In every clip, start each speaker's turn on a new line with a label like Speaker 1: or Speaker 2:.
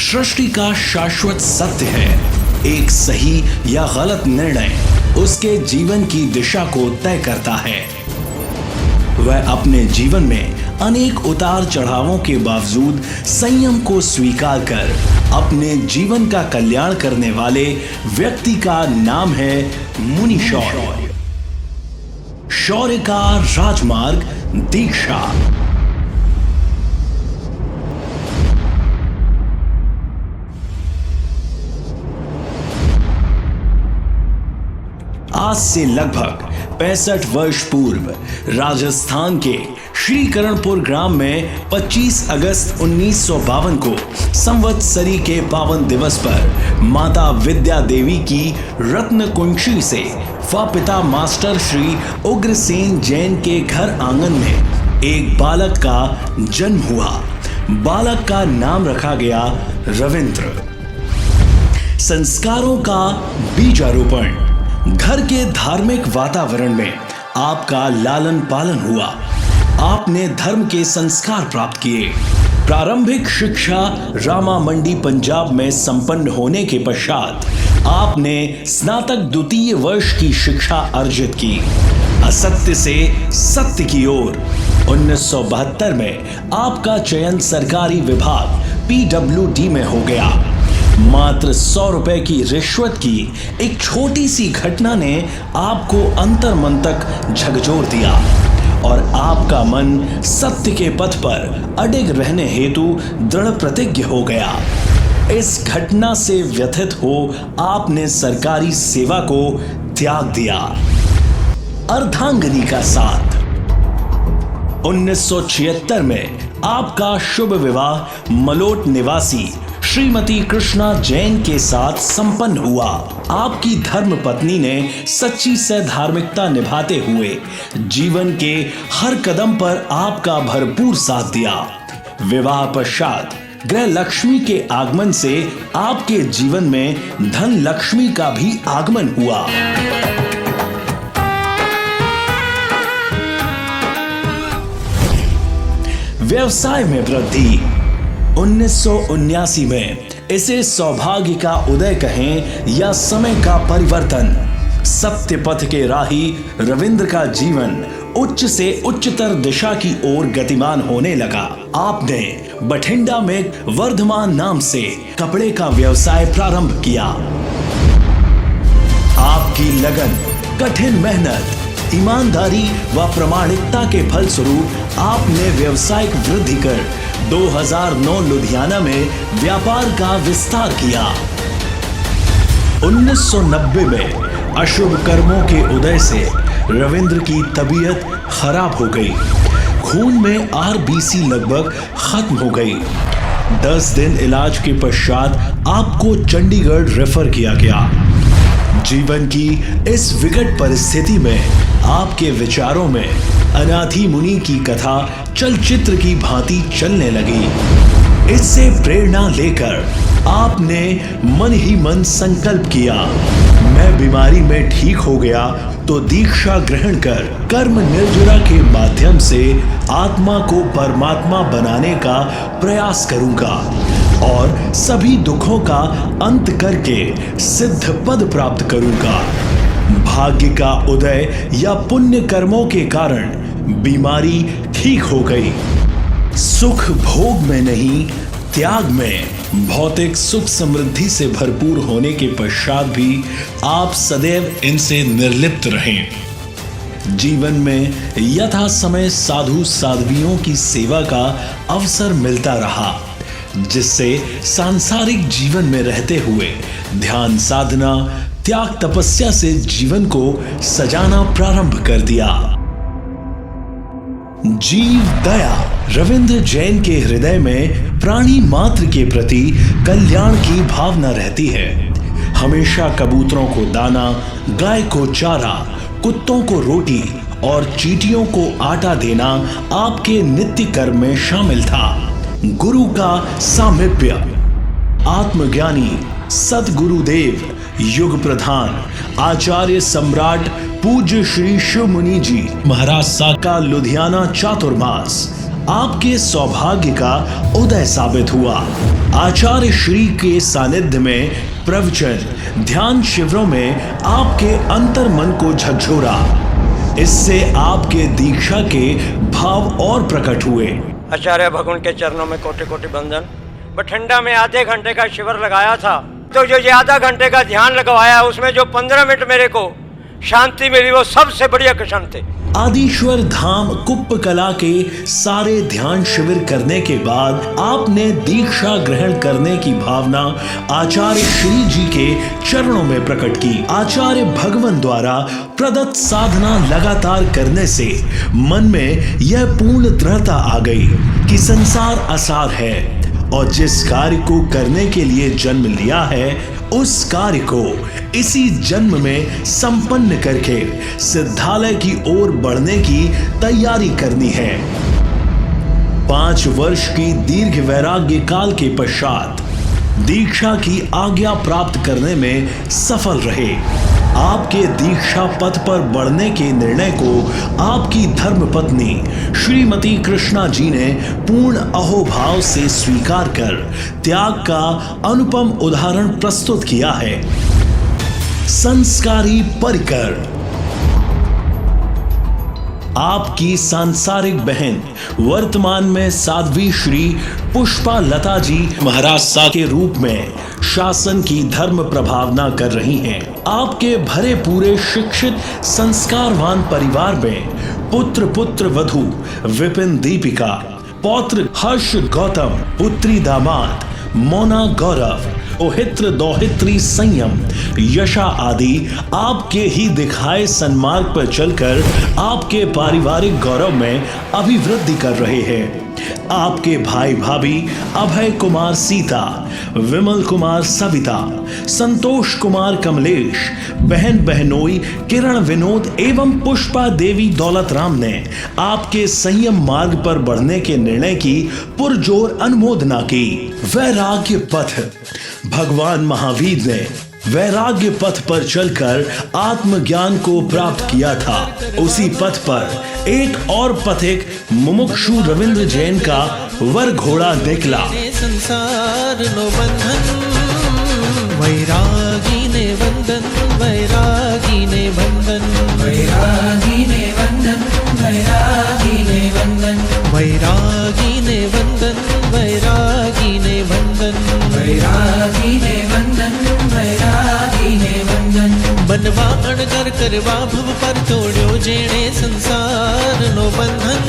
Speaker 1: सृष्टि का शाश्वत सत्य है। एक सही या गलत निर्णय उसके जीवन की दिशा को तय करता है। वह अपने जीवन में अनेक उतार चढ़ावों के बावजूद संयम को स्वीकार कर अपने जीवन का कल्याण करने वाले व्यक्ति का नाम है मुनि शौर्य। शौर्य का राजमार्ग दीक्षा। आज से लगभग 65 वर्ष पूर्व राजस्थान के श्रीकरणपुर ग्राम में 25 अगस्त 1952 को संवत्सरी के पावन दिवस पर माता विद्या देवी की रत्न कुंशी से व पिता मास्टर श्री उग्रसेन जैन के घर आंगन में एक बालक का जन्म हुआ। बालक का नाम रखा गया रविंद्र। संस्कारों का बीजारोपण। घर के धार्मिक वातावरण में आपका लालन पालन हुआ। आपने धर्म के संस्कार प्राप्त किए। प्रारंभिक शिक्षा रामा मंडी पंजाब में संपन्न होने के पश्चात आपने स्नातक द्वितीय वर्ष की शिक्षा अर्जित की। असत्य से सत्य की ओर 1972 में आपका चयन सरकारी विभाग PWD में हो गया। मात्र 100 रुपए की रिश्वत की एक छोटी सी घटना ने आपको अंतर्मन तक झकझोर दिया और आपका मन सत्य के पथ पर अडिग रहने हेतु दृढ़ प्रतिज्ञ हो गया। इस घटना से व्यथित हो आपने सरकारी सेवा को त्याग दिया। अर्धांगिनी का साथ। 1976 में आपका शुभ विवाह मलोट निवासी श्रीमती कृष्णा जैन के साथ संपन्न हुआ। आपकी धर्म पत्नी ने सच्ची धार्मिकता निभाते हुए जीवन के हर कदम पर आपका भरपूर साथ दिया। विवाह पश्चात ग्रह लक्ष्मी के आगमन से आपके जीवन में धन लक्ष्मी का भी आगमन हुआ। व्यवसाय में वृद्धि। 1979 में इसे सौभाग्य का उदय कहें या समय का परिवर्तन। सत्य पथ के राही रविंद्र का जीवन उच्च से उच्चतर दिशा की ओर गतिमान होने लगा। आपने बठिंडा में वर्धमान नाम से कपड़े का व्यवसाय प्रारंभ किया। आपकी लगन, कठिन मेहनत, ईमानदारी व प्रामाणिकता के फलस्वरूप आपने व्यावसायिक वृद्धि कर 2009 लुधियाना में व्यापार का विस्तार किया। 1990 में अशुभ कर्मों के उदय से रविंद्र की तबीयत खराब हो गई। खून में RBC लगभग खत्म हो गई। 10 दिन इलाज के पश्चात आपको चंडीगढ़ रेफर किया गया। जीवन की इस विकट परिस्थिति में आपके विचारों में अनाथी मुनि की कथा चलचित्र की भांति चलने लगी। इससे प्रेरणा लेकर आपने मन ही मन संकल्प किया, मैं बीमारी में ठीक हो गया तो दीक्षा ग्रहण कर कर्म निर्जरा के माध्यम से आत्मा को परमात्मा बनाने का प्रयास करूंगा और सभी दुखों का अंत करके सिद्ध पद प्राप्त करूंगा। भाग्य का उदय या पुण्य कर्मों के कारण बीमारी ठीक हो गई। सुख भोग में नहीं, त्याग में। भौतिक सुख समृद्धि से भरपूर होने के पश्चात भी आप सदैव इनसे निर्लिप्त रहें। जीवन में यथा समय साधु साध्वियों की सेवा का अवसर मिलता रहा, जिससे सांसारिक जीवन में रहते हुए ध्यान साधना, त्याग तपस्या से जीवन को सजाना प्रारंभ कर दिया। जीव दया। रविंद्र जैन के हृदय में प्राणी मात्र के प्रति कल्याण की भावना रहती है। हमेशा कबूतरों को दाना, गाय को चारा, कुत्तों को रोटी और चींटियों को आटा देना आपके नित्य कर्म में शामिल था। गुरु का सामीप्य। आत्मज्ञानी सदगुरुदेव युग प्रधान आचार्य सम्राट पूज्य श्री शिव मुनि जी महाराज साका लुधियाना चातुर्मास आपके सौभाग्य का उदय साबित हुआ। आचार्य श्री के सानिध्य में प्रवचन, ध्यान शिविरों में आपके अंतर मन को झकझोरा। इससे आपके दीक्षा के भाव और प्रकट हुए।
Speaker 2: आचार्य भगवान के चरणों में कोटि कोटि बंदन। बठिंडा में आधे घंटे का शिविर लगाया था, तो जो ये आधा घंटे का ध्यान लगवाया उसमें जो 15 मिनट मेरे को शांति मिली वो सबसे बढ़िया क्षण थे।
Speaker 1: आदिश्वर धाम कुप्प कला के सारे ध्यान शिविर करने के बाद आपने दीक्षा ग्रहण करने की भावना आचार्य श्री जी के चरणों में प्रकट की। आचार्य भगवान द्वारा प्रदत्त साधना लगातार करने से मन में यह पूर्ण दृढ़ता आ गई कि संसार असार है और जिस कार्य को करने के लिए जन्म लिया है उस कार्य को इसी जन्म में संपन्न करके सिद्धालय की ओर बढ़ने की तैयारी करनी है। 5 वर्ष की दीर्घ वैराग्य काल के पश्चात दीक्षा की आज्ञा प्राप्त करने में सफल रहे। आपके दीक्षा पथ पर बढ़ने के निर्णय को आपकी धर्मपत्नी श्रीमती कृष्णा जी ने पूर्ण अहोभाव से स्वीकार कर त्याग का अनुपम उदाहरण प्रस्तुत किया है। संस्कारी परिकर। आपकी सांसारिक बहन वर्तमान में साध्वी श्री पुष्पा लता जी महाराज सा के रूप में शासन की धर्म प्रभावना कर रही हैं। आपके भरे पूरे शिक्षित संस्कारवान परिवार में पुत्र वधु विपिन दीपिका, पौत्र हर्ष गौतम, पुत्री दामाद मोना गौरव, ओहित्र दोहित्री संयम, यशा आदि आपके ही दिखाए सन्मार्ग पर चलकर आपके पारिवारिक गौरव में अभिवृद्धि कर रहे हैं। आपके भाई भाभी अभय कुमार सीता, विमल कुमार सविता, संतोष कुमार कमलेश, बहन बहनोई किरण विनोद एवं पुष्पा देवी दौलत राम ने आपके संयम मार्ग पर बढ़ने के निर्णय की पुरजोर अनुमोदना की। वैराग्य पथ। भगवान महावीर ने वैराग्य पथ पर चलकर आत्मज्ञान को प्राप्त किया था। उसी पथ पर एक और पथिक मुमुक्षु रविंद्र जैन का वर घोड़ा निकला।
Speaker 3: संसार नो बंधन, वैरागी ने बंधन, वैरागी ने बंधन, वैरागी ने बंधन, वैरागी ने बंधन, वैरागी ने बंधन, वैरागी ने बंधन, वैरागी ने बंधन, वैरागी ने बंधन। बनवा अणकर करवा भव पर तोड़ो जेणे संसार नो बंधन,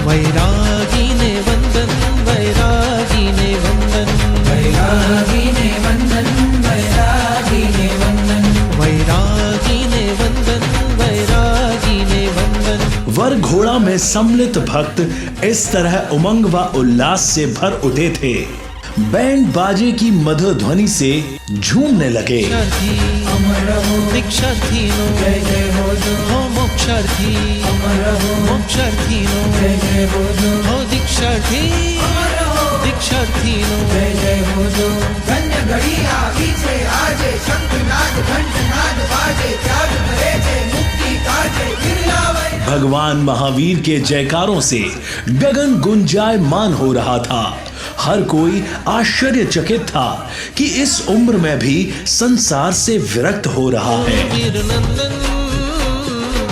Speaker 3: वैरागी ने बंधन, वैरागी ने बंधन, वैरागी ने बंधन, वैरागी ने बंधन, वैरागी ने बंधन, वैरागी ने बंधन।
Speaker 1: वर घोड़ा में सम्मिलित भक्त इस तरह उमंग व उल्लास से भर उठे थे। बैंड बाजे की मधुर ध्वनि से झूमने लगे।
Speaker 3: दीक्षार्थी नो जय जय हो मोक्षार्थी, मोक्षार्थी नो जय जय हो दीक्षार्थी, दीक्षार्थी नो जय जय हो। धन्य घड़ी आवी से आजे, शंखनाद घंटनाद बाजे, त्याग करे जे मुक्ति काजे, गिरलावे।
Speaker 1: भगवान महावीर के जयकारों से गगन गुंजायमान हो रहा था। हर कोई आश्चर्यचकित था कि इस उम्र में भी संसार से विरक्त हो रहा है।
Speaker 3: वैरागी ने बंधन,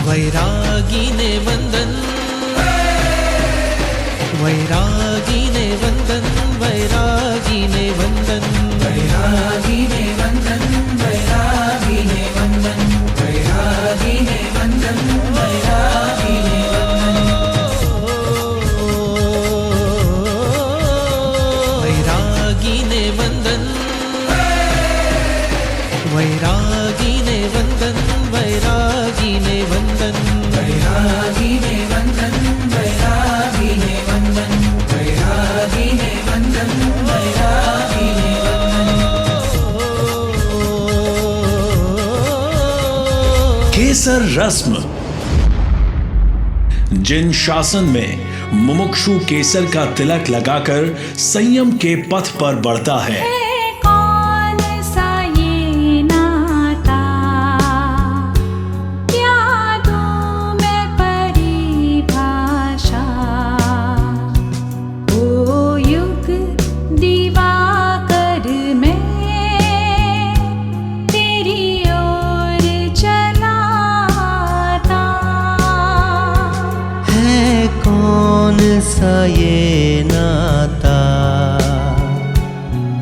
Speaker 3: वैरागी ने बंधन, वैरागी ने बंधन, वैरागी ने बंधन, वैरागी ने बंधन, वैरागी ने बंधन, वैरागी ने बंधन, वैरागी ने बंधन, वैरागी ने बंधन, वैरागी ने बंधन, वैरागी ने बंधन, वैरागी ने बंधन, वैरागी ने बंधन, वैरागी ने बंधन।
Speaker 1: केसर रस्म। जिन शासन में मुमुक्षु केसर का तिलक लगाकर संयम के पथ पर बढ़ता है,
Speaker 4: कौन सा ये नाता, क्या दूं मैं परिभाषा।
Speaker 3: सा ये नाता,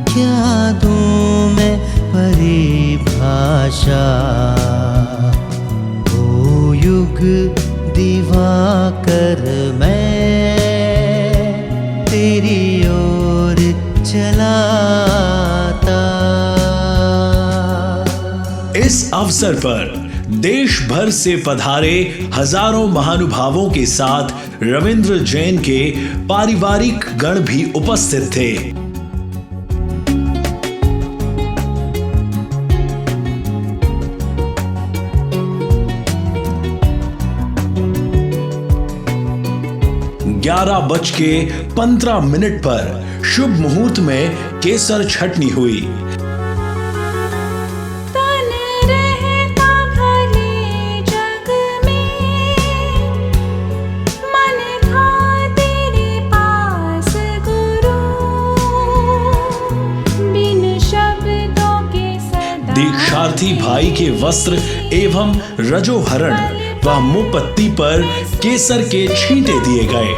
Speaker 3: क्या दूं मैं परिभाषा। ओ युग दिवाकर मैं तेरी ओर चलाता।
Speaker 1: इस अवसर पर देश भर से पधारे हजारों महानुभावों के साथ रविंद्र जैन के पारिवारिक गण भी उपस्थित थे। ग्यारह बज के 15 मिनट पर शुभ मुहूर्त में केसर छटनी हुई।
Speaker 4: तन रहता भले जग में, मन था तेरे पास गुरु, बिन शब्दों के सदा।
Speaker 1: दीक्षार्थी भाई के वस्त्र एवं रजोहरण व मुपत्ति पर केसर के छींटे दिए गए।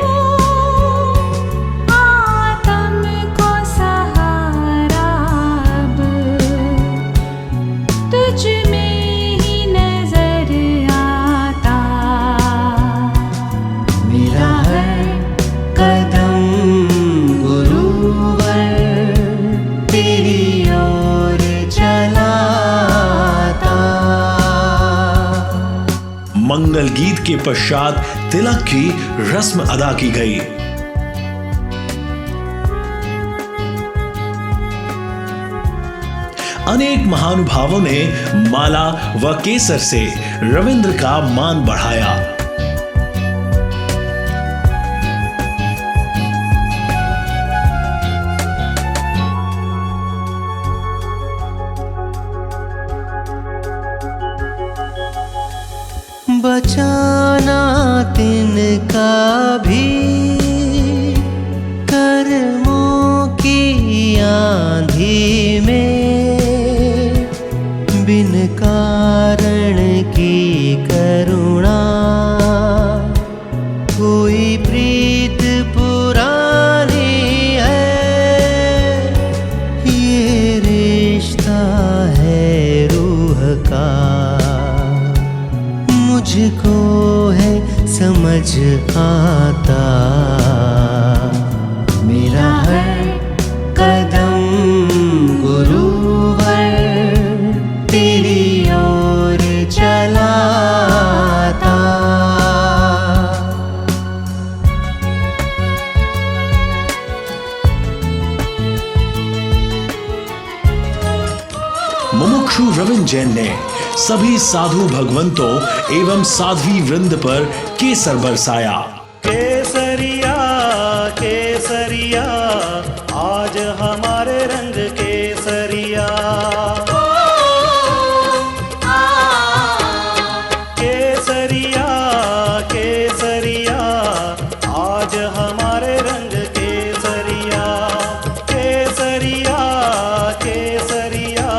Speaker 1: मंगल गीत के पश्चात तिलक की रस्म अदा की गई। अनेक महानुभावों ने माला व केसर से रविंद्र का मान बढ़ाया।
Speaker 3: बचाना तिनका भी कर्मों की आंधी में, बिन कारण की करुणा कोई प्रीत पुरानी है। ये रिश्ता है रूह का, मुझको है समझ आता। मेरा हर कदम गुरुवर तेरी ओर चलाता।
Speaker 1: मुमुक्षु रविंद्र जैन ने सभी साधु भगवंतों एवं साध्वी वृंद पर केसर बरसाया।
Speaker 5: केसरिया केसरिया आज हमारे रंग केसरिया। केसरिया केसरिया आज हमारे रंग केसरिया। केसरिया केसरिया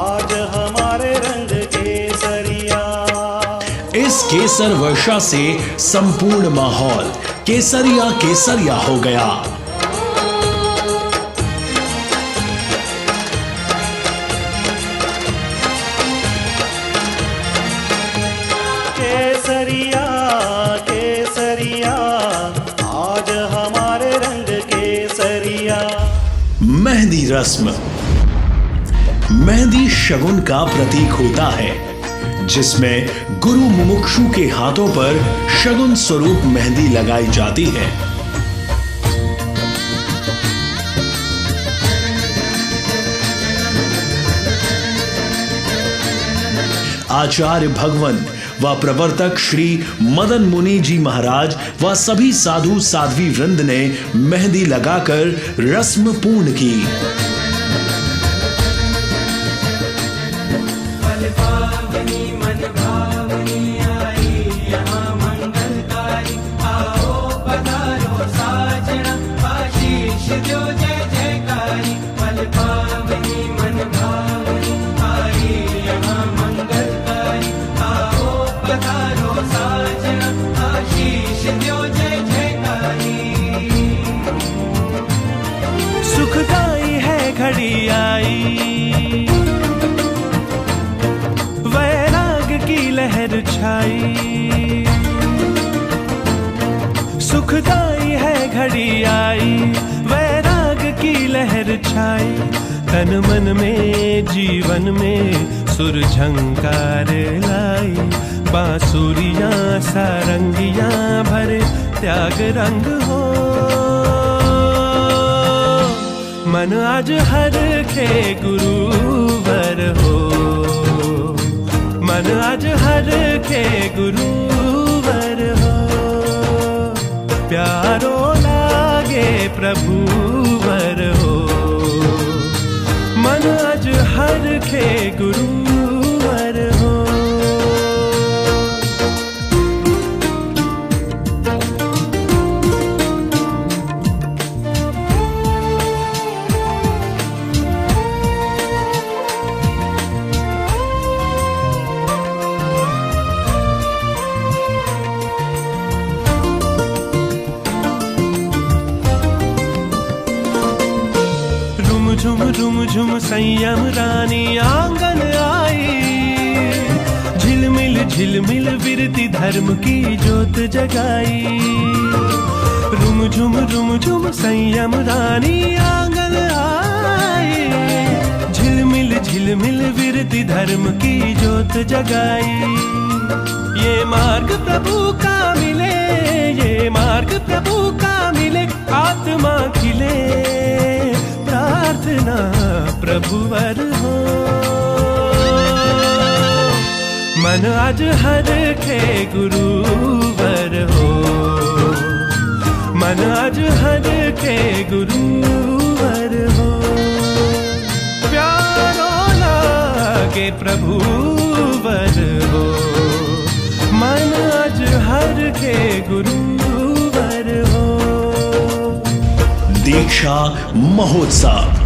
Speaker 5: आज हमारे रंग केसरिया।
Speaker 1: इस केसर वर्षा से संपूर्ण माहौल केसरिया केसरिया हो गया।
Speaker 5: केसरिया केसरिया आज हमारे रंग केसरिया।
Speaker 1: मेहंदी रस्म। मेहंदी शगुन का प्रतीक होता है, जिसमें गुरु मुमुक्षु के हाथों पर शगुन स्वरूप मेहंदी लगाई जाती है। आचार्य भगवन व प्रवर्तक श्री मदन मुनि जी महाराज व सभी साधु साध्वी वृंद ने मेहंदी लगाकर रस्म पूर्ण की।
Speaker 3: घड़ी आई, वैराग की लहर छाई, सुखदाई है घड़ी आई, वैराग की लहर छाई, तन मन में जीवन में सुर झंकार लाई, बांसुरियां सारंगियां भरे त्याग रंग हो, मन आज हर खे गुरुवर हो, मन आज हर खे गुरुवर हो, प्यारो लागे प्रभुवर हो, मन आज हर खे गुरुवर हो। झुम झुम संयम रानी आंगन आई, झिलमिल विरती धर्म की जोत जगाई, रुम झुम संयम रानी आंगन आई, झिलमिल विरती धर्म की जोत जगाई, ये मार्ग प्रभु का मिले, ये मार्ग प्रभु का मिले, आत्मा खिले, प्रार्थना प्रभुवर हो, मन आज हर खे गुरुवर हो, मन आज हर खे गुरुवर हो, प्यारो लागे प्रभुवर हो, मन आज हर खे गुरुवर हो।
Speaker 1: दीक्षा महोत्सव।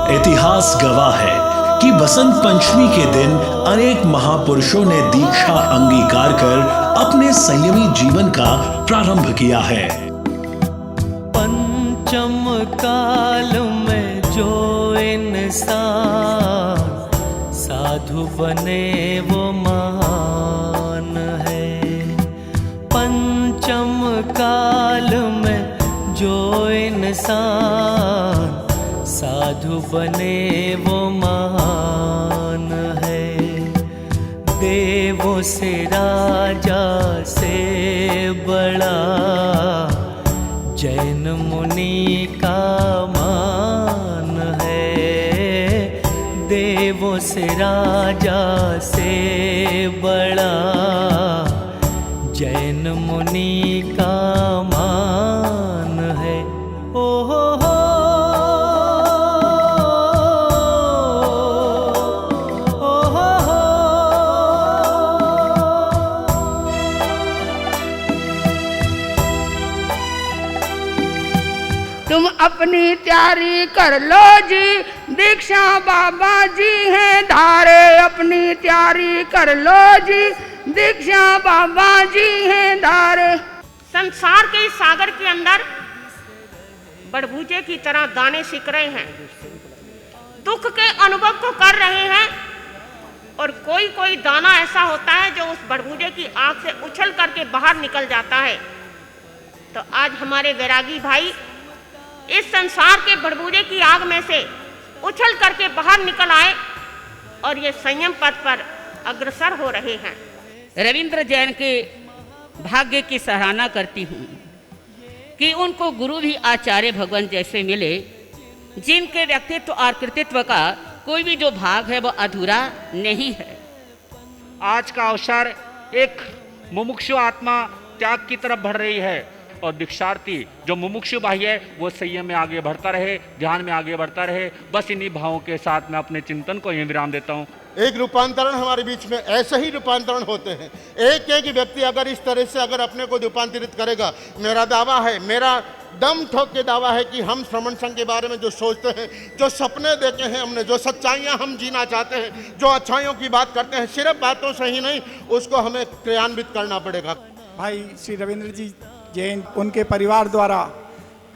Speaker 1: इतिहास गवाह है कि बसंत पंचमी के दिन अनेक महापुरुषों ने दीक्षा अंगीकार कर अपने संयमी जीवन का प्रारंभ किया है।
Speaker 3: पंचम काल में जो इंसान साधु बने वो महान है, पंचम काल में जो इंसान साधु बने वो महान है, देवों से राजा से बड़ा जैन मुनि का मान है, देवों से राजा से बड़ा जैन मुनि का मान है। ओ हो
Speaker 6: तुम अपनी तैयारी कर लो जी, दीक्षा बाबा जी हैं धारे, अपनी तैयारी कर लो जी, दीक्षा बाबा जी हैं धारे।
Speaker 7: संसार के इस सागर के अंदर बड़बूजे की तरह दाने सिक रहे हैं, दुख के अनुभव को कर रहे हैं, और कोई कोई दाना ऐसा होता है जो उस बड़बूजे की आंख से उछल करके बाहर निकल जाता है। तो आज हमारे वैरागी भाई इस संसार के बड़बूजे की आग में से उछल करके बाहर निकल आए और ये संयम पथ पर अग्रसर हो रहे हैं।
Speaker 8: रविंद्र जैन के भाग्य की सराहना करती हूँ कि उनको गुरु भी आचार्य भगवान जैसे मिले, जिनके व्यक्तित्व और कृतित्व का कोई भी जो भाग है वो अधूरा नहीं है।
Speaker 9: आज का अवसर एक मुमुक्षु आत्मा त्याग की तरफ बढ़ रही है, और दीक्षार्थी जो मुमुक्षु भाई है वो संयम में आगे बढ़ता रहे, ध्यान में आगे बढ़ता रहे। बस इन्हीं भावों के साथ मैं अपने चिंतन को यहीं विराम देता हूँ।
Speaker 10: एक रूपांतरण हमारे बीच में ऐसे ही रूपांतरण होते हैं। एक व्यक्ति अगर इस तरह से अगर अपने को रूपांतरित करेगा, मेरा दावा है, मेरा दम ठोक के दावा है कि हम श्रमण संघ के बारे में जो सोचते हैं, जो सपने देखे हैं हमने, जो सच्चाइयाँ हम जीना चाहते हैं, जो अच्छाइयों की बात करते हैं, सिर्फ बातों से ही नहीं, उसको हमें क्रियान्वित करना पड़ेगा।
Speaker 11: भाई श्री रविंद्र जी जैन, उनके परिवार द्वारा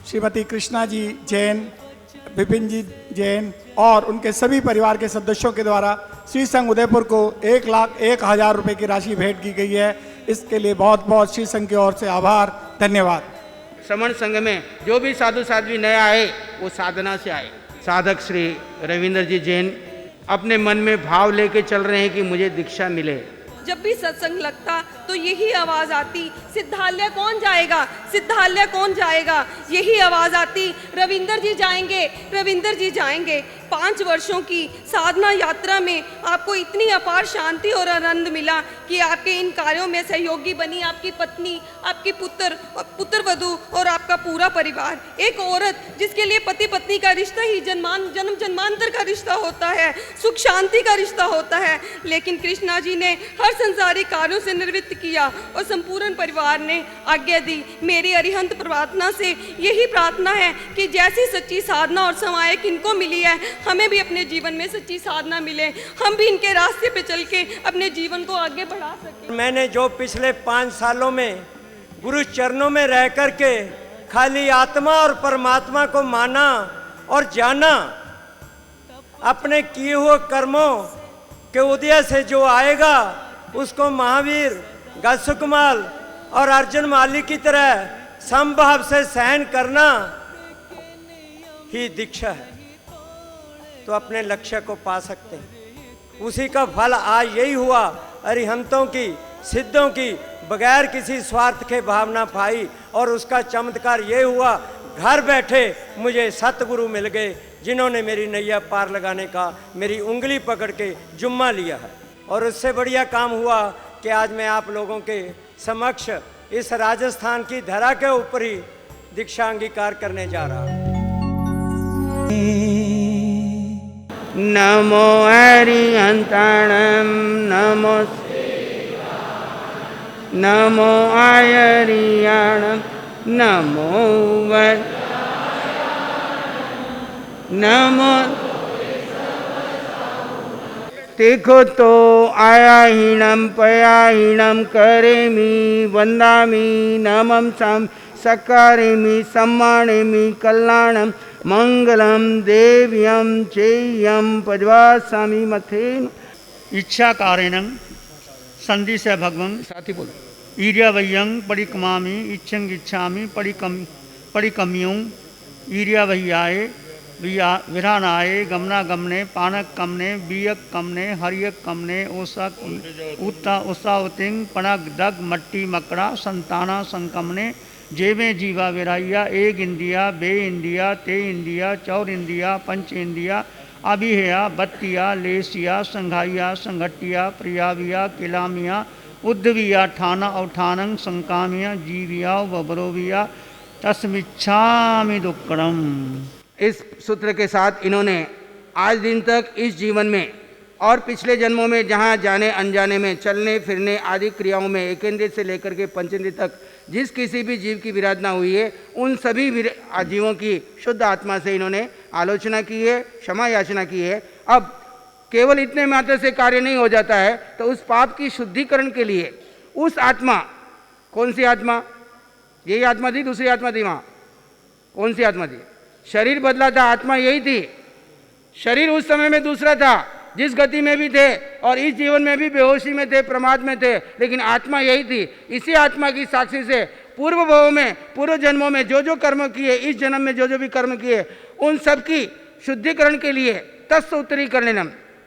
Speaker 11: श्रीमती कृष्णा जी जैन विपिन जी जैन और उनके सभी परिवार के सदस्यों के द्वारा श्री संघ उदयपुर को 1,01,000 रुपये की राशि भेंट की गई है। इसके लिए बहुत बहुत श्री संघ की ओर से आभार, धन्यवाद।
Speaker 12: श्रमण संघ में जो भी साधु साध्वी नए आए वो साधना से आए। साधक श्री रविंद्र जी जैन अपने मन में भाव लेके चल रहे हैं कि मुझे दीक्षा मिले।
Speaker 13: जब भी सत्संग लगता तो यही आवाज आती, सिद्धालय कौन जाएगा, सिद्धालय कौन जाएगा। यही आवाज आती, रविंद्र जी जाएंगे, रविंद्र जी जाएंगे। 5 वर्षों की साधना यात्रा में आपको इतनी अपार शांति और आनंद मिला कि आपके इन कार्यों में सहयोगी बनी आपकी पत्नी, आपकी पुत्र वधू और आपका पूरा परिवार। एक औरत जिसके लिए पति पत्नी का रिश्ता ही जन्म जन्मांतर का रिश्ता होता है, सुख शांति का रिश्ता होता है, लेकिन कृष्णा जी ने हर संसारिक कार्यों से निवृत्त किया और संपूर्ण परिवार ने आज्ञा दी। मेरी अरिहंत प्रार्थना से यही प्रार्थना है कि जैसी सच्ची साधना और समायक इनको मिली है, हमें भी अपने जीवन में सच्ची साधना मिले, हम भी इनके रास्ते पे चल के अपने जीवन को आगे बढ़ा सकें।
Speaker 2: मैंने जो पिछले 5 सालों में गुरु चरणों में रह कर के खाली आत्मा और परमात्मा को माना और जाना, अपने किए हुए कर्मों के उदय से जो आएगा उसको महावीर, गसुकमाल और अर्जुन माली की तरह समभाव से सहन करना ही दीक्षा है, तो अपने लक्ष्य को पा सकते हैं। उसी का फल आज यही हुआ। अरिहंतों की, सिद्धों की बगैर किसी स्वार्थ के भावना पाई और उसका चमत्कार ये हुआ, घर बैठे मुझे सतगुरु मिल गए जिन्होंने मेरी नैया पार लगाने का मेरी उंगली पकड़ के जुम्मा लिया है। और उससे बढ़िया काम हुआ कि आज मैं आप लोगों के समक्ष इस राजस्थान की धरा के ऊपर ही दीक्षा अंगीकार करने जा रहा हूँ।
Speaker 12: नमो अरिहंताणं नमो नमो आयरियाणं नमो नमो देखो तो आयाहीणं पयाहीणं करेमि वंदामि नमं सं सकारेमि सम्मानेमि कल्याणं मंगलम देव्यम चेयम पद्वासामि मथेन।
Speaker 9: इच्छा कारेणं संधि से भगवं
Speaker 12: साथी बोलो
Speaker 9: ईर्यावयं परिकमामि इच्छं इच्छामि परिकम्युं ईर्यावह्याय विरानाय गमनागमने पानक कमने बीयक कमने हरियक कमने ओसक उत्ता उसावतिंग पणक दग मट्टी मकड़ा संताना संकमने जेवे जीवा विराइया एक इंदिया बे इंदिया ते इंदिया चौर इंदिया पंच इंदिया अभिहया बत्तिया लेसिया संघाइया संघटिया प्रियाविया किलामिया उद्धविया ठाना अवठानंग संकामिया जीविया वबरोविया तस्मिच्छामि दुक्कड़म।
Speaker 12: इस सूत्र के साथ इन्होंने आज दिन तक इस जीवन में और पिछले जन्मों में जहाँ जाने अनजाने में चलने फिरने आदि क्रियाओं में एकेंद्रिय से लेकर के पंचेंद्रिय तक जिस किसी भी जीव की विराधना हुई है, उन सभी जीवों की शुद्ध आत्मा से इन्होंने आलोचना की है, क्षमा याचना की है। अब केवल इतने मात्र से कार्य नहीं हो जाता है, तो उस पाप की शुद्धिकरण के लिए उस आत्मा, कौन सी आत्मा, यही आत्मा थी, दूसरी आत्मा थी, वहाँ कौन सी आत्मा थी, शरीर बदला था, आत्मा यही थी। शरीर उस समय में दूसरा था, जिस गति में भी थे और इस जीवन में भी बेहोशी में थे, प्रमाद में थे, लेकिन आत्मा यही थी। इसी आत्मा की साक्षी से पूर्व भव में, पूर्व जन्मों में जो जो कर्म किए, इस जन्म में जो जो भी कर्म किए, उन सब की शुद्धिकरण के लिए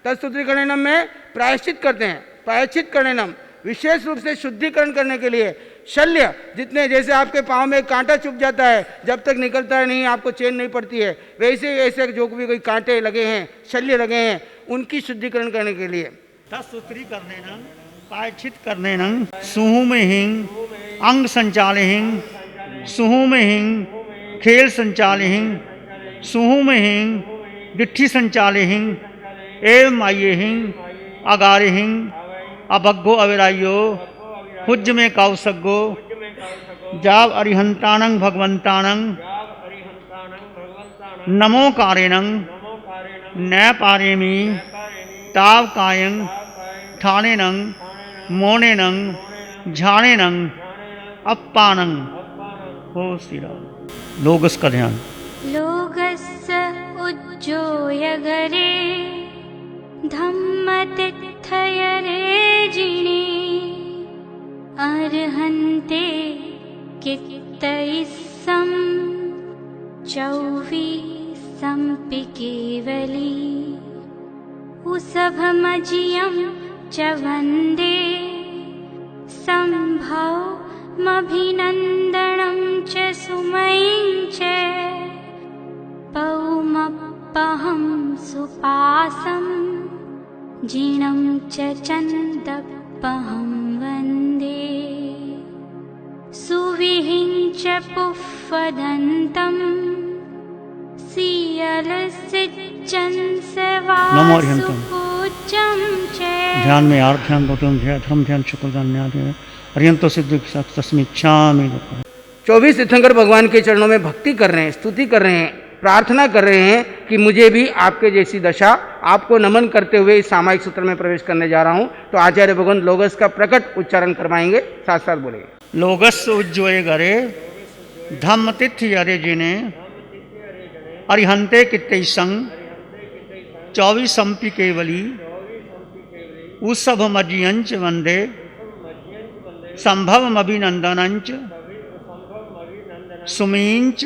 Speaker 12: तत्सूत्रीकरणम में प्रायश्चित करते हैं। प्रायश्चित करणम विशेष रूप से शुद्धिकरण करने के लिए शल्य, जितने जैसे आपके पाँव में कांटा चुभ जाता है, जब तक निकलता है नहीं, आपको चैन नहीं पड़ती है, वैसे ऐसे जो भी कोई कांटे लगे हैं, शल्य लगे हैं, उनकी शुद्धिकरण करने के लिए
Speaker 9: तत्सूत्री करने न प्रायश्चित करने न सुहु में हिंग अंग संचाले हिंग सुहु में हिंग खेल संचाले हिंग सुहु में हिंग डिट्ठी संचाले हिंग एवं आइये हिंग अगारे हिंग अभग्गो अविरायो हुज्ज में कौसग्गो जाव अरिहंताणं भगवंताणं नमो कारेणं न पारेमि ताव कायं ठाणेनं मोणेनं झाणेनं अप्पानं हो श्री राम। लोगस का ध्यान।
Speaker 4: लोगस्य उज्जोयगरे धम्मतिथयरे जिने अर्हन्ते कित्तैस्सं चौवीसम्पि केवली उसभमजियं च वन्दे सम्भवमभिनन्दनं च सुमयीं च पौमप्पहं सुपासं जिनं च चन्दप्पहं वन्दे सुविहिञ्च पुष्पदन्तं
Speaker 14: नमो अर्हन्तं। ध्यान में आर्ध्यान गौतम ध्यान धर्म ध्यान शुक्ल अर्हन्तो सिद्ध तस्मिच्छामि।
Speaker 12: 24 तीर्थंकर भगवान के चरणों में भक्ति कर रहे हैं, स्तुति कर रहे हैं, प्रार्थना कर रहे हैं कि मुझे भी आपके जैसी दशा, आपको नमन करते हुए इस सामायिक सूत्र में प्रवेश करने जा रहा हूं। तो आचार्य भगवान लोगस का प्रकट उच्चारण करवाएंगे, साथ साथ बोलेंगे।
Speaker 14: लोगस उज्ज्वय गरे धम्म तिथि अरे जिने अरिहंते कित्तैसं 24 संपि केवली उसभमजियंच वंदे संभवमभिनंदनंच सुमींच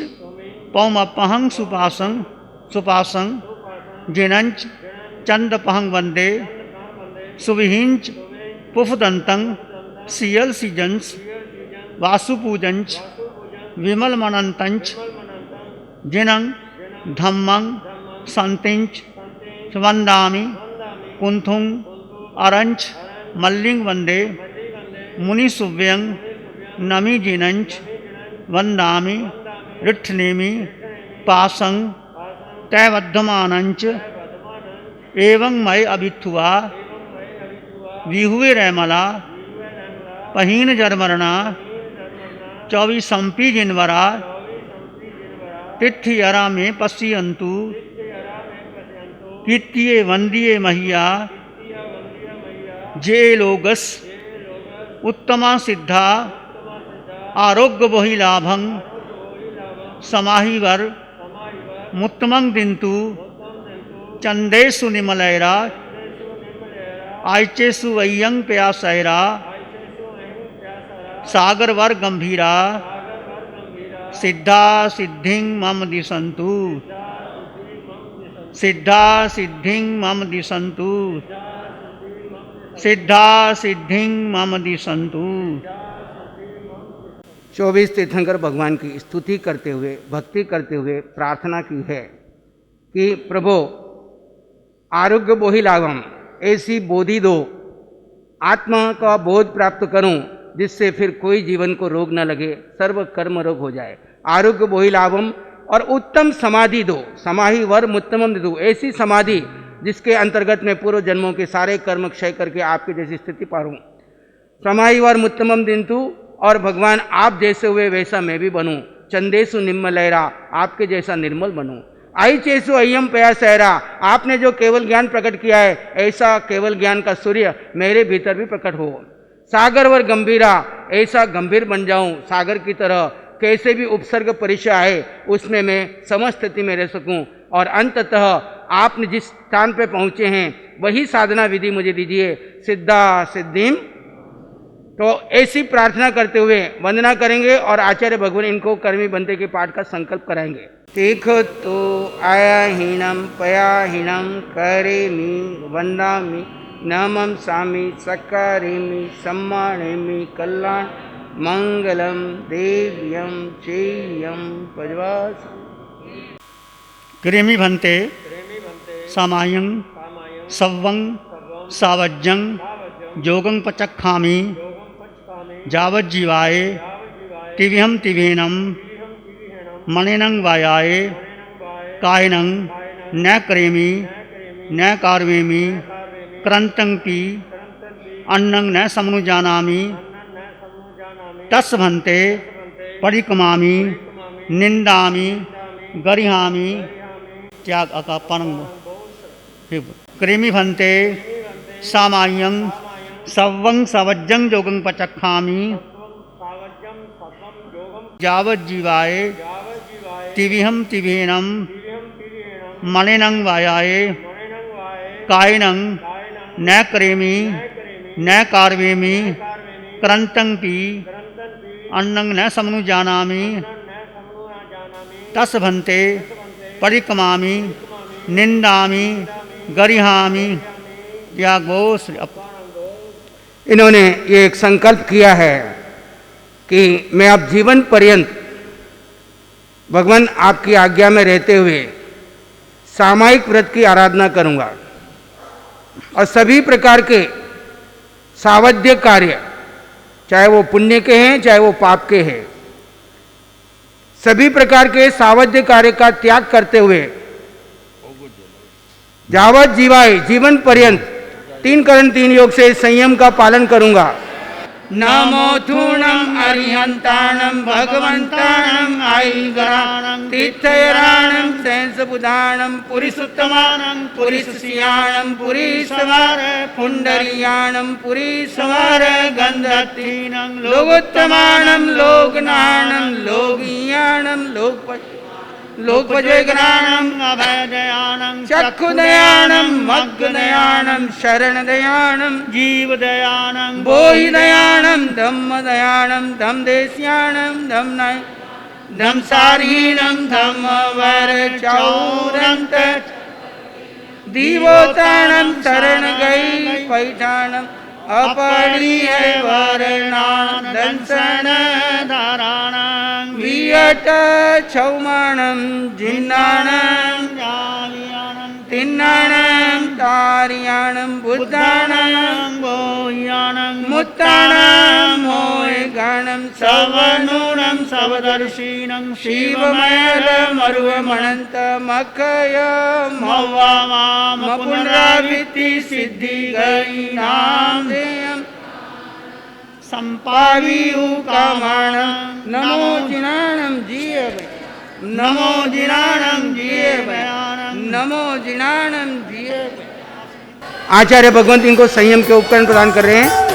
Speaker 14: पौमपहं सुपासं जिनंच चंदपहं वंदे सुविहिंच पुफदंतं सियल सिजंस वासुपूजंच विमलमनंतंच जिनं धम्मं संतिंच वंदामि कुंथुं अरंच मल्लिंग वंदे मुनिसुव्यं नमी जिनंच वंदामि रिठ्नेमि पासं तैवद्धमानंच एवं मय अभिथुआ विहुए रैमला पहीन जरमरणा 24 संपी जिनवरा तिथियरा में पश्यन्तु कीर्तिये वंदिये महिया जे लोगस उत्तमा सिद्धा आरोग्य बोहि लाभं समाहिवर मुत्तमं दिन्तु चंदेषु निमलैरा आयचेषु वय्यं प्यासैरा सागरवर गंभीरा सिद्धा सिद्धिं मम दिशन्तु सिद्धा सिद्धिं मम दिशन्तु सिद्धा सिद्धिं मम दिशन्तु।
Speaker 12: 24 तीर्थंकर भगवान की स्तुति करते हुए, भक्ति करते हुए प्रार्थना की है कि प्रभु आरोग्य बोहि लाभम, ऐसी बोधि दो, आत्मा का बोध प्राप्त करूं जिससे फिर कोई जीवन को रोग न लगे, सर्व कर्म रोग हो जाए। आरोग्य बोहि लाभम और उत्तम समाधि दो, समाहि वर मुत्तमम दो, ऐसी समाधि जिसके अंतर्गत में पूर्व जन्मों के सारे कर्म क्षय करके आपकी जैसी स्थिति पारूं। समाहि वर मुत्तमम दिन्तु, और भगवान आप जैसे हुए वैसा मैं भी बनूं। चंदेसु निम्मलैरा, आपके जैसा निर्मल बनूं। आई चेसु अय्यम प्यासैरा, आपने जो केवल ज्ञान प्रकट किया है ऐसा केवल ज्ञान का सूर्य मेरे भीतर भी प्रकट हो। सागर वर गंभीरा, ऐसा गंभीर बन जाऊं सागर की तरह, कैसे भी उपसर्ग परिचय आए उसमें मैं समस्त स्थिति में रह सकूं। और अंततः आपने जिस स्थान पे पहुंचे हैं वही साधना विधि मुझे दीजिए, सिद्धा सिद्धिम। तो ऐसी प्रार्थना करते हुए वंदना करेंगे और आचार्य भगवान इनको कर्मी बनते के पाठ का संकल्प कराएंगे। तीख तो आया हीनम पया हीनम करेमि वंदामि नमम सामी सकारेमि सम्मानेमि कल्याण मंगलम देव्यम चेयम पजवास।
Speaker 14: क्रेमी भन्ते सामायं सव्वं सावज्जं जोगं पचक्खामि जावज्जीवाय तिव्यं तिवेनं मणिनं वायाय कायनं न करेमि न कार्वेमि क्रन्तं पि अन्नं न समनुजानामि तस् भन्ते परिकमामि निंदामि गरिहामि त्याग अकापनं। क्रेमी भन्ते सामायं सव्वं सवज्जं जोगं पचक्खामि जावज्जीवाय तिविहं तिवेनं मलिनं वायाये कायिनं न करेमि न कार्वेमि क्रन्तं पि अन्नं न समनुजानामि तस्भन्ते परिकमामि निंदामि गरिहामि त्यागो श्री।
Speaker 12: इन्होंने ये एक संकल्प किया है कि मैं अब जीवन पर्यंत भगवान आपकी आज्ञा में रहते हुए सामायिक व्रत की आराधना करूंगा और सभी प्रकार के सावध्य कार्य, चाहे वो पुण्य के हैं चाहे वो पाप के हैं, सभी प्रकार के सावध्य कार्य का त्याग करते हुए जावत जीवाय जीवन पर्यंत 3 करण 3 योग से संयम का पालन करूंगा।
Speaker 3: नमो थूणम अरिहंताणम भगवंताणम आईगराणम तीर्थयराणम सेंसबुधाणम पुरीसुत्तमाणम पुरीसुसियाणम पुरीसवार पुंडरीयाणम पुरीसवार गंधतीणम लोकोत्तमाणम लोकनाणम लोकयाणम लोकपजयगणाणम अभयदयाणम चक्षुदयाणम मग्गदयाणम शरणदयाणम जीवदयाणम बोहिदयाणम धम्मदयाणम धम्मदेस्याणम धम्मसारीणम धम्मवर चौरंत दीवोताणम शरण गई पैठाणम अपणीय वर्णान दंसन धाराणं वियट छौमाणं जिन्नाणं तिन्नाणं तारियाणं बुद्धाणं गोह्याणं मुत्ताणं मोयगाणं सवनूणं सवदर्शिनं शिवमयल मरुवमणंत मखय मवामाम पुनरावृत्ति सिद्धि गई नाम संपावियु कामाणं नमो जिनाणं जीव नमो जिनाणं जीव नमो जिनाणं जीव। आचार्य भगवंत इनको संयम के उपकरण प्रदान कर रहे हैं।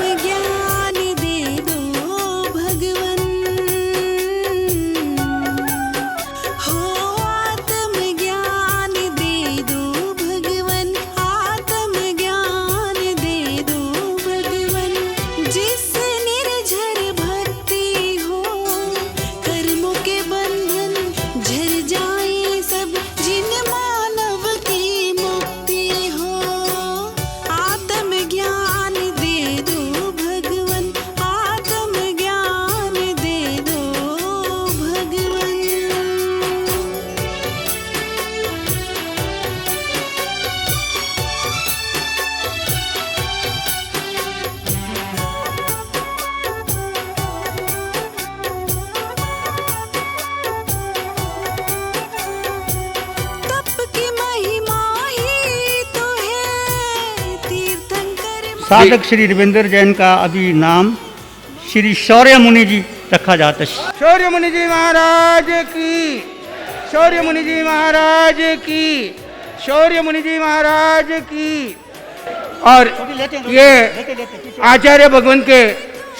Speaker 14: साधक श्री रविंद्र जैन का अभी नाम श्री शौर्य मुनि जी रखा जाता है।
Speaker 12: शौर्य मुनि जी महाराज की, शौर्य मुनि जी महाराज की, शौर्य मुनि जी महाराज की। और ये आचार्य भगवंत के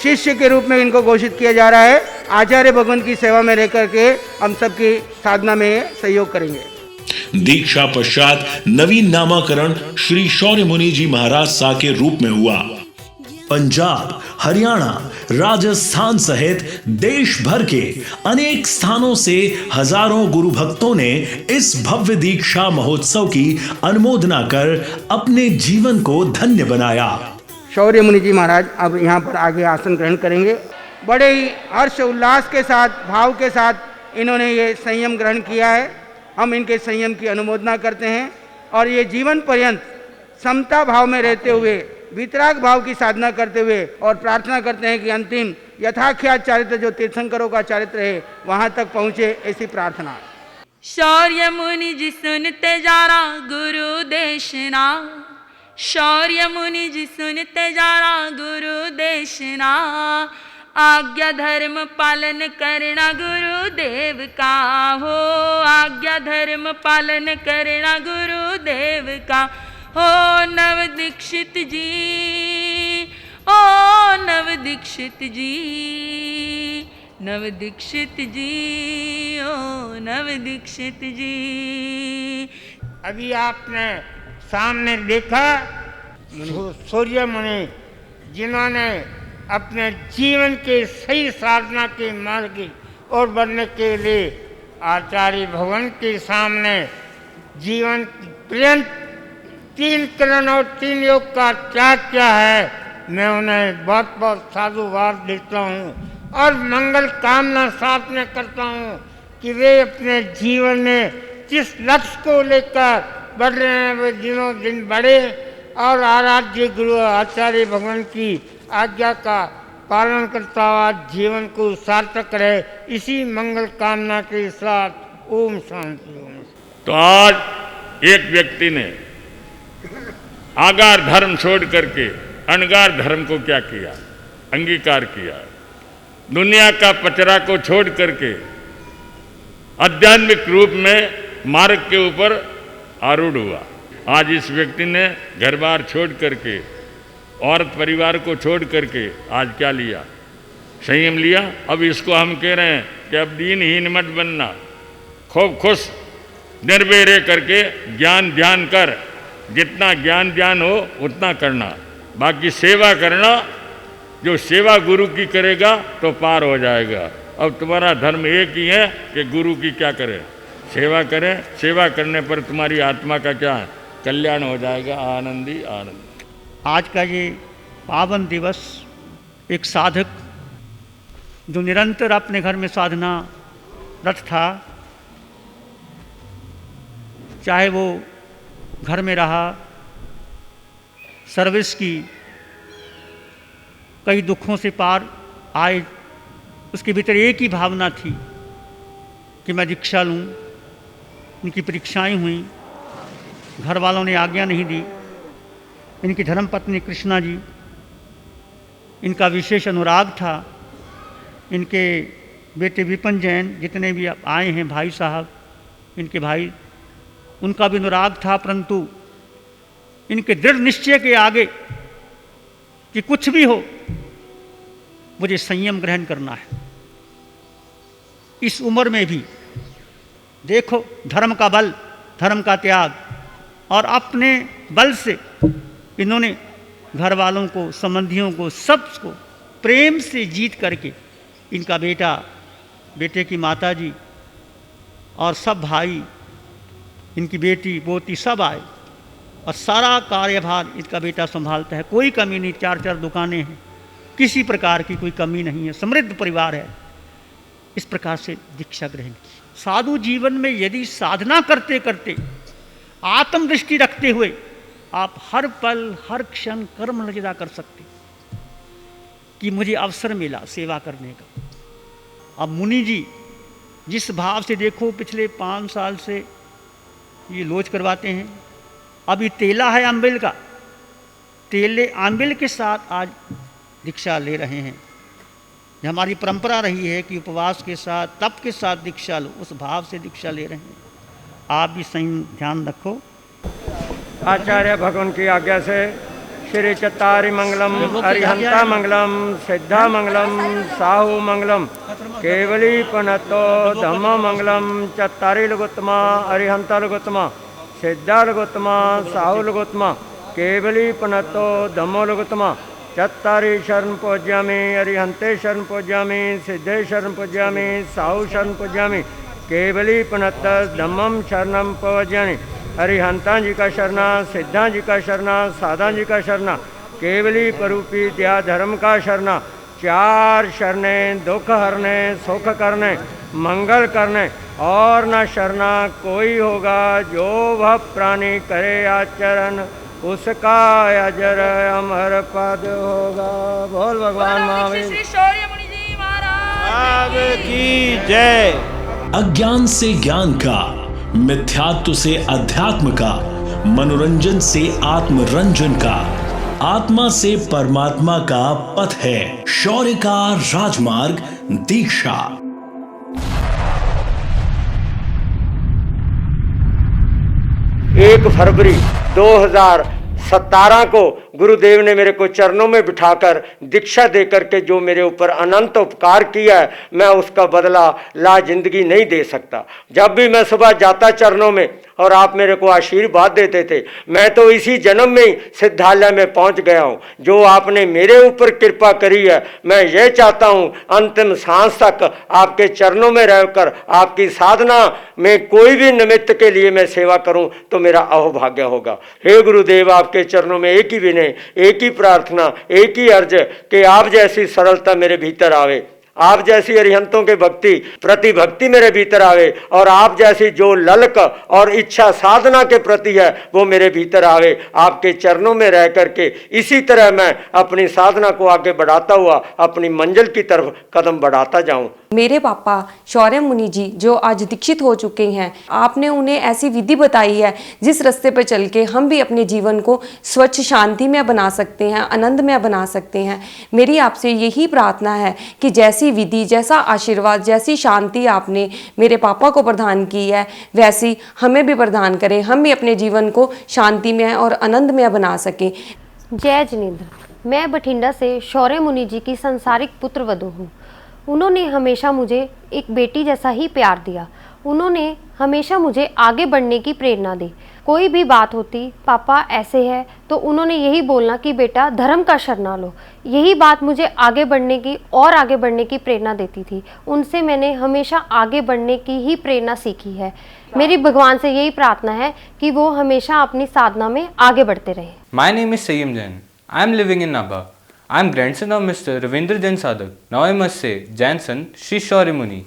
Speaker 12: शिष्य के रूप में इनको घोषित किया जा रहा है। आचार्य भगवंत की सेवा में रह करके हम सबकी साधना में सहयोग करेंगे।
Speaker 1: दीक्षा पश्चात नवीन नामाकरण श्री शौर्य मुनि जी महाराज सा के रूप में हुआ। पंजाब, हरियाणा, राजस्थान सहित देश भर के अनेक स्थानों से हजारों गुरु भक्तों ने इस भव्य दीक्षा महोत्सव की अनुमोदना कर अपने जीवन को धन्य बनाया।
Speaker 12: शौर्य मुनि जी महाराज अब यहाँ पर आगे आसन ग्रहण करेंगे। बड़े ही हर्ष उल्लास के साथ, भाव के साथ इन्होंने ये संयम ग्रहण किया है। हम इनके संयम की अनुमोदना करते हैं और ये जीवन पर्यंत समता भाव में रहते हुए, वितराग भाव की साधना करते हुए और प्रार्थना करते हैं कि अंतिम यथाख्यात चारित्र जो तीर्थंकरों का चारित्र है वहां तक पहुंचे, ऐसी प्रार्थना।
Speaker 15: शौर्य मुनि जी सुनते जारा गुरु देशना, शौर्य मुनि जी सुनते जारा गुरु देशना, आज्ञा धर्म पालन करना गुरुदेव का हो, आज्ञा धर्म पालन करना गुरुदेव का हो। नव दीक्षित जी, ओ नव दीक्षित जी, नव दीक्षित जी, ओ नव दीक्षित जी।
Speaker 16: अभी आपने सामने देखा सूर्य मुनि जिन्होंने अपने जीवन के सही साधना के मार्ग की ओर बढ़ने के लिए आचार्य भगवान के सामने जीवन पर्यंत 3 किरण और 3 योग का त्याग किया है। मैं उन्हें बहुत बहुत साधुवाद देता हूँ और मंगल कामना साथ में करता हूँ कि वे अपने जीवन में जिस लक्ष्य को लेकर बढ़ रहे हैं वे दिनों दिन बढ़े और आराध्य गुरु आचार्य भगवान की आज्ञा का पालन करता हुआ जीवन को सार्थक रहे, इसी मंगल कामना के साथ ओम शांति। ओम।
Speaker 17: तो आज एक व्यक्ति ने आगार धर्म छोड़ करके अनगार धर्म को क्या किया, अंगीकार किया। दुनिया का पचरा को छोड़ करके आध्यात्मिक रूप में मार्ग के ऊपर आरूढ़ हुआ। आज इस व्यक्ति ने घर बार छोड़ करके औरत परिवार को छोड़ करके आज क्या लिया, संयम लिया। अब इसको हम कह रहे हैं कि अब दीनहीन मत बनना, खूब खुश निर्भय रह करके ज्ञान ध्यान कर, जितना ज्ञान ध्यान हो उतना करना, बाकी सेवा करना। जो सेवा गुरु की करेगा तो पार हो जाएगा। अब तुम्हारा धर्म एक ही है कि गुरु की क्या करें, सेवा करें। सेवा करने पर तुम्हारी आत्मा का क्या है, कल्याण हो जाएगा। आनंदी आनंद।
Speaker 14: आज का ये पावन दिवस एक साधक जो निरंतर अपने घर में साधना रत था, चाहे वो घर में रहा, सर्विस की, कई दुखों से पार आए, उसके भीतर एक ही भावना थी कि मैं दीक्षा लूँ। इनकी परीक्षाएं हुई, घर वालों ने आज्ञा नहीं दी। इनकी धर्मपत्नी कृष्णा जी, इनका विशेष अनुराग था। इनके बेटे विपिन जैन जितने भी आए हैं, भाई साहब, इनके भाई, उनका भी अनुराग था, परंतु इनके दृढ़ निश्चय के आगे कि कुछ भी हो मुझे संयम ग्रहण करना है। इस उम्र में भी देखो धर्म का बल, धर्म का त्याग, और अपने बल से इन्होंने घर वालों को, संबंधियों को, सबको प्रेम से जीत करके इनका बेटा, बेटे की माता जी और सब भाई, इनकी बेटी पोती सब आए और सारा कार्यभार इनका बेटा संभालता है। कोई कमी नहीं, 4-4 दुकानें हैं, किसी प्रकार की कोई कमी नहीं है, समृद्ध परिवार है। इस प्रकार से दीक्षा ग्रहण की। साधु जीवन में यदि साधना करते करते आत्मदृष्टि रखते हुए आप हर पल हर क्षण कर्म लज्जा कर सकते कि मुझे अवसर मिला सेवा करने का। अब मुनि जी जिस भाव से, देखो पिछले 5 साल से ये लोच करवाते हैं। अभी तेला है आंबिल का, तेले आंबिल के साथ आज दीक्षा ले रहे हैं। हमारी परंपरा रही है कि उपवास के साथ, तप के साथ दीक्षा लो, उस भाव से दीक्षा ले रहे हैं। आप भी सही ध्यान रखो।
Speaker 2: आचार्य भगवान की आज्ञा से श्री चत्तारी मंगलम, अरिहंता मंगलम, सिद्धा मंगलम, साहु मंगलम, केवली पनतो धम्म मंगलम, चत्तारी लघुत्तमा, अरिहंता लघुत्तमा, सिद्धा लघुत्तमा, साहु लघुत्तमा, केवली पनतो धम्मो लघुत्तमा, चत्तारी शरण पूज्यामि, अरिहंते शरण पूज्यामि, सिद्धे शरण पूज्यामि, साहु शरण पूज्यामि, केवली पनत धम्मम शरणम पूज्यामि। अरिहंता जी का शरणा, सिद्धा जी का शरणा, साधा जी का शरणा, केवली परूपी दया धर्म का शरणा। 4 शरणे, दुख हरने, सुख करने, मंगल करने, और न शरणा कोई होगा। जो वह प्राणी करे आचरण, उसका अजर अमर पद होगा। बोल भगवान महावीर
Speaker 1: की जय। अज्ञान से ज्ञान का, मिथ्यात्व से अध्यात्म का, मनोरंजन से आत्मरंजन का, आत्मा से परमात्मा का पथ है शौर्य का राजमार्ग दीक्षा।
Speaker 2: एक फरवरी 2017 को गुरुदेव ने मेरे को चरणों में बिठाकर दीक्षा देकर के जो मेरे ऊपर अनंत उपकार किया है, मैं उसका बदला ला जिंदगी नहीं दे सकता। जब भी मैं सुबह जाता चरणों में और आप मेरे को आशीर्वाद देते थे। मैं तो इसी जन्म में ही सिद्धालय में पहुंच गया हूं। जो आपने मेरे ऊपर कृपा करी है, मैं ये चाहता हूं अंतिम सांस तक आपके चरणों में रहकर आपकी साधना में कोई भी निमित्त के लिए मैं सेवा करूं तो मेरा अहोभाग्य होगा। हे गुरुदेव, आपके चरणों में एक ही विनय, एक ही प्रार्थना, एक ही अर्ज कि आप जैसी सरलता मेरे भीतर आवे, आप जैसी अरिहंतों के भक्ति प्रति भक्ति मेरे भीतर आवे, और आप जैसी जो ललक और इच्छा साधना के प्रति है वो मेरे भीतर आवे। आपके चरणों में रह करके इसी तरह मैं अपनी साधना को आगे बढ़ाता हुआ अपनी मंजिल की तरफ कदम बढ़ाता जाऊं।
Speaker 18: मेरे पापा शौर्य मुनि जी जो आज दीक्षित हो चुके हैं, आपने उन्हें ऐसी विधि बताई है जिस रास्ते पर चल के हम भी अपने जीवन को स्वच्छ शांति में बना सकते हैं, आनंद में बना सकते हैं। मेरी आपसे यही प्रार्थना है कि जैसी विधि, जैसा आशीर्वाद, जैसी शांति आपने मेरे पापा को प्रदान की है, वैसी हमें भी प्रदान करें, हम भी अपने जीवन को शांति में और आनंद में बना सकें।
Speaker 19: जय जिनेंद्र। मैं बठिंडा से शौर्य मुनि जी की संसारिक पुत्र वधू हूँ। उन्होंने हमेशा मुझे एक बेटी जैसा ही प्यार दिया। उन्होंने हमेशा मुझे आगे बढ़ने की प्रेरणा दी। कोई भी बात होती, पापा ऐसे है, तो उन्होंने यही बोलना कि बेटा धर्म का शरणा लो। यही बात मुझे आगे बढ़ने की और आगे बढ़ने की प्रेरणा देती थी। उनसे मैंने हमेशा आगे बढ़ने की ही प्रेरणा सीखी है। मेरी भगवान से यही प्रार्थना है कि वो हमेशा अपनी साधना में आगे बढ़ते रहे।
Speaker 20: My name is Saiyam Jain. I am living in Nabha. I am grandson of Mr. Ravindra Jain Sadak. Now I must say, Jain son, Shri Shaurya Muni.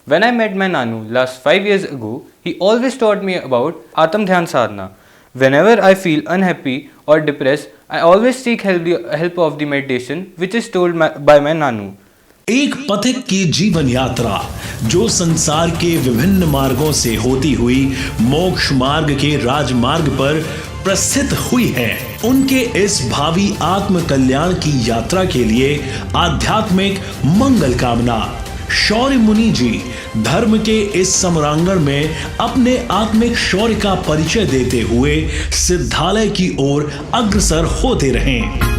Speaker 20: When I met my Nanu last 5 years ago, he always taught me about Atam Dhyan Sadhana. Whenever I feel unhappy or depressed, I always seek help of the meditation which is told by my Nanu.
Speaker 1: एक पथिक की जीवन यात्रा जो संसार के विभिन्न मार्गों से होती हुई मोक्ष मार्ग के राजमार्ग पर प्रस्थित हुई है, उनके इस भावी आत्म कल्याण की यात्रा के लिए आध्यात्मिक मंगल कामना। शौर्य मुनि जी धर्म के इस सम्रांगण में अपने आत्मिक शौर्य का परिचय देते हुए सिद्धालय की ओर अग्रसर होते रहें।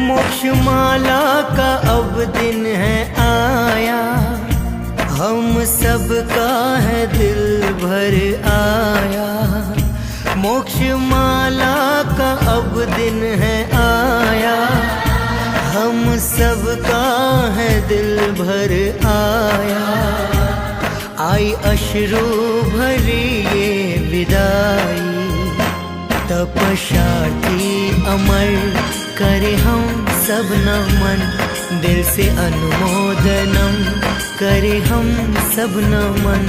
Speaker 3: मोक्षमाला का अब दिन है आया, हम सबका है दिल भर आया। मोक्षमाला का अब दिन है आया, हम सबका है दिल भर आया। आई अश्रु भरी ये विदाई, तपस्यार्थी अमर करे हम सब नमन। दिल से अनुमोदनम करे हम सब नमन।